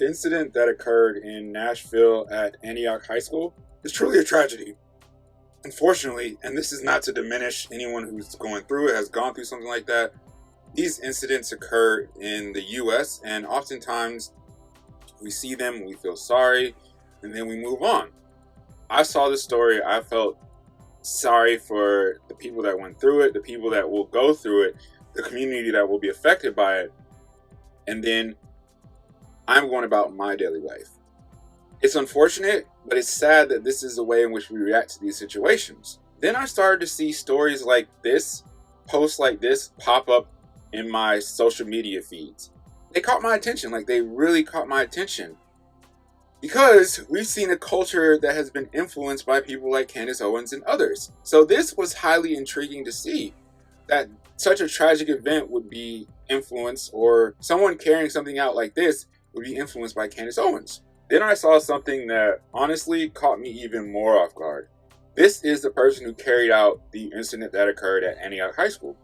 incident that occurred in Nashville at Antioch High School is truly a tragedy. Unfortunately, and this is not to diminish anyone who's going through it, has gone through something like that, these incidents occur in the US, and oftentimes we see them, we feel sorry, and then we move on. I saw this story, I felt sorry for the people that went through it, the people that will go through it, the community that will be affected by it, and then I'm going about my daily life. It's unfortunate, but it's sad that this is the way in which we react to these situations. Then I started to see stories like this, posts like this pop up in my social media feeds. They caught my attention, like they really caught my attention. Because we've seen a culture that has been influenced by people like Candace Owens and others. So this was highly intriguing to see that such a tragic event would be influenced, or someone carrying something out like this would be influenced by Candace Owens. Then I saw something that honestly caught me even more off guard. This is the person who carried out the incident that occurred at Antioch High School.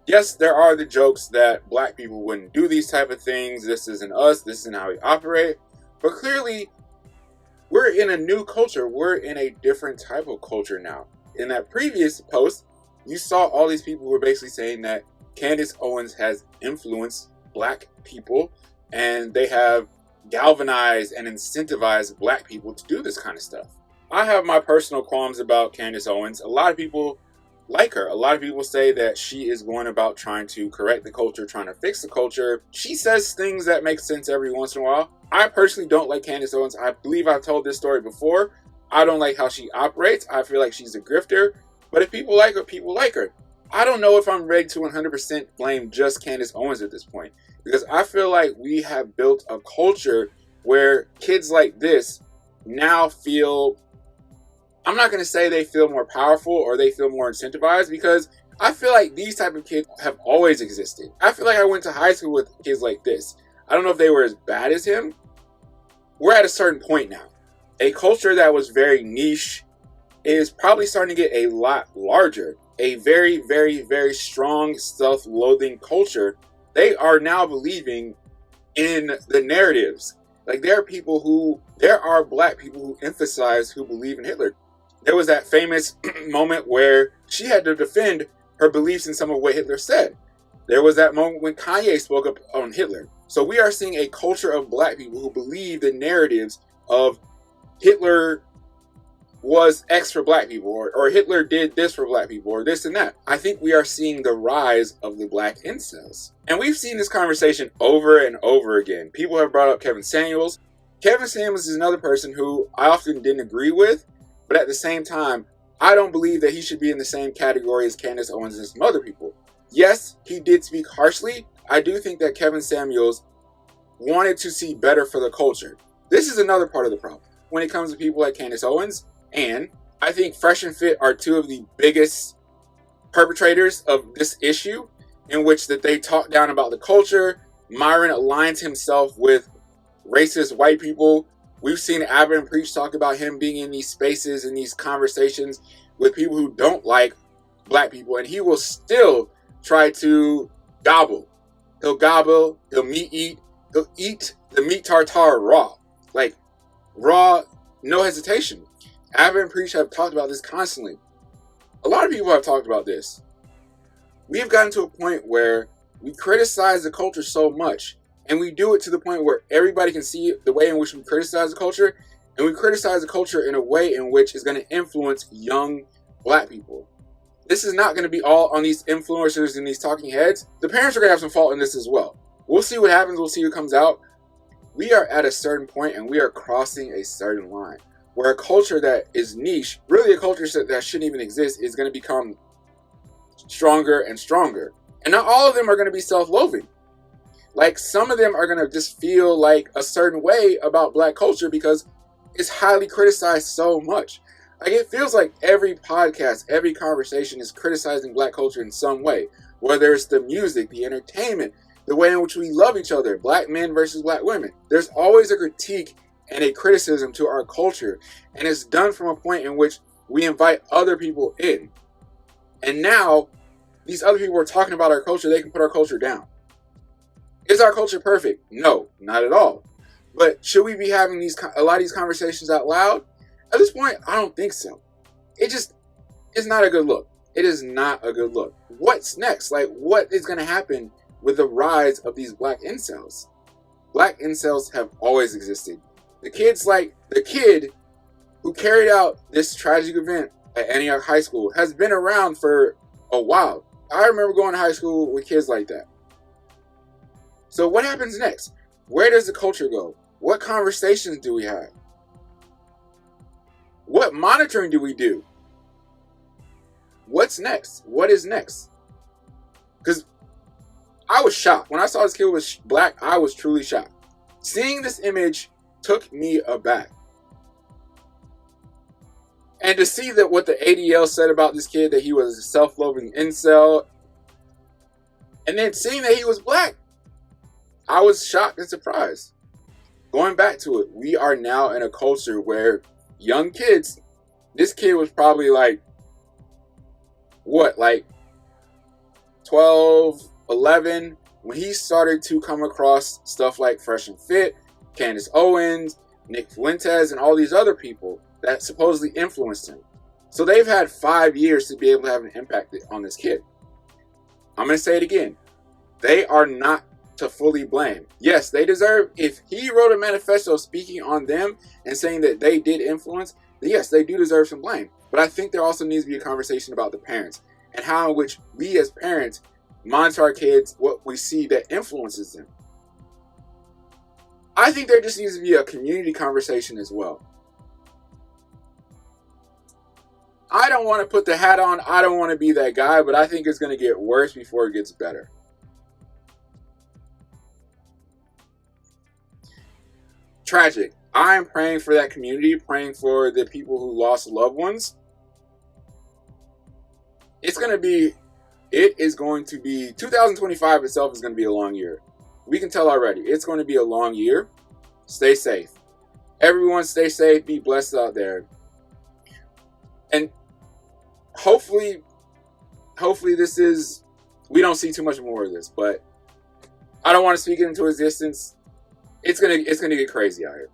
Yes, there are the jokes that black people wouldn't do these type of things. This isn't us. This isn't how we operate. But clearly, we're in a new culture. We're in a different type of culture now. In that previous post, you saw all these people who were basically saying that Candace Owens has influenced black people and they have galvanized and incentivized black people to do this kind of stuff. I have my personal qualms about Candace Owens. A lot of people like her. A lot of people say that she is going about trying to correct the culture, trying to fix the culture. She says things that make sense every once in a while. I personally don't like Candace Owens. I believe I've told this story before. I don't like how she operates. I feel like she's a grifter. But if people like her, people like her. I don't know if I'm ready to 100% blame just Candace Owens at this point, because I feel like we have built a culture where kids like this now feel, I'm not going to say they feel more powerful or they feel more incentivized, because I feel like these type of kids have always existed. I feel like I went to high school with kids like this. I don't know if they were as bad as him. We're at a certain point now. A culture that was very niche is probably starting to get a lot larger. A very, very, very strong self-loathing culture. They are now believing in the narratives. Like there are black people who emphasize, who believe in Hitler. There was that famous moment where she had to defend her beliefs in some of what Hitler said. There was that moment when Kanye spoke up on Hitler. So we are seeing a culture of black people who believe the narratives of Hitler was X for black people, or Hitler did this for black people, or this and that. I think we are seeing the rise of the black incels. And we've seen this conversation over and over again. People have brought up Kevin Samuels. Kevin Samuels is another person who I often didn't agree with, but at the same time, I don't believe that he should be in the same category as Candace Owens and some other people. Yes, he did speak harshly. I do think that Kevin Samuels wanted to see better for the culture. This is another part of the problem when it comes to people like Candace Owens. And I think Fresh and Fit are two of the biggest perpetrators of this issue, in which that they talk down about the culture. Myron aligns himself with racist white people. We've seen Abbott and Preach talk about him being in these spaces, in these conversations with people who don't like black people, and he will still try to gobble. He'll gobble, he'll eat the meat tartare raw. Like, raw, no hesitation. Abbott and Preach have talked about this constantly. A lot of people have talked about this. We have gotten to a point where we criticize the culture so much, and we do it to the point where everybody can see the way in which we criticize the culture, and we criticize the culture in a way in which is going to influence young black people. This is not going to be all on these influencers and these talking heads. The parents are going to have some fault in this as well. We'll see what happens. We'll see what comes out. We are at a certain point, and we are crossing a certain line where a culture that is niche, really a culture that shouldn't even exist, is going to become stronger and stronger. And not all of them are going to be self-loathing. Like, some of them are going to just feel like a certain way about black culture because it's highly criticized so much. Like, it feels like every podcast, every conversation is criticizing black culture in some way. Whether it's the music, the entertainment, the way in which we love each other, black men versus black women. There's always a critique and a criticism to our culture. And it's done from a point in which we invite other people in. And now, these other people are talking about our culture, they can put our culture down. Is our culture perfect? No, not at all. But should we be having a lot of these conversations out loud? At this point, I don't think so. It's not a good look. It is not a good look. What's next? Like, what is going to happen with the rise of these black incels? Black incels have always existed. The kid who carried out this tragic event at Antioch High School has been around for a while. I remember going to high school with kids like that. So what happens next? Where does the culture go? What conversations do we have? What monitoring do we do? What's next? What is next? Because I was shocked. When I saw this kid was black, I was truly shocked. Seeing this image took me aback. And to see that what the ADL said about this kid, that he was a self-loathing incel, and then seeing that he was black, I was shocked and surprised. Going back to it, we are now in a culture where young kids, this kid was probably like 12, 11, when he started to come across stuff like Fresh and Fit, Candace Owens, Nick Fuentes, and all these other people that supposedly influenced him. So they've had 5 years to be able to have an impact on this kid. I'm going to say it again. They are not to fully blame. Yes, they deserve, if he wrote a manifesto speaking on them and saying that they did influence, then yes, they do deserve some blame. But I think there also needs to be a conversation about the parents and how in which we as parents monitor our kids, what we see that influences them. I think there just needs to be a community conversation as well. I don't want to put the hat on. I don't want to be that guy, but I think it's going to get worse before it gets better. Tragic. I'm praying for that community, praying for the people who lost loved ones. It is going to be, 2025 itself is going to be a long year. We can tell already. It's going to be a long year. Stay safe. Everyone stay safe. Be blessed out there. And hopefully we don't see too much more of this, but I don't want to speak it into existence. It's gonna get crazy out here.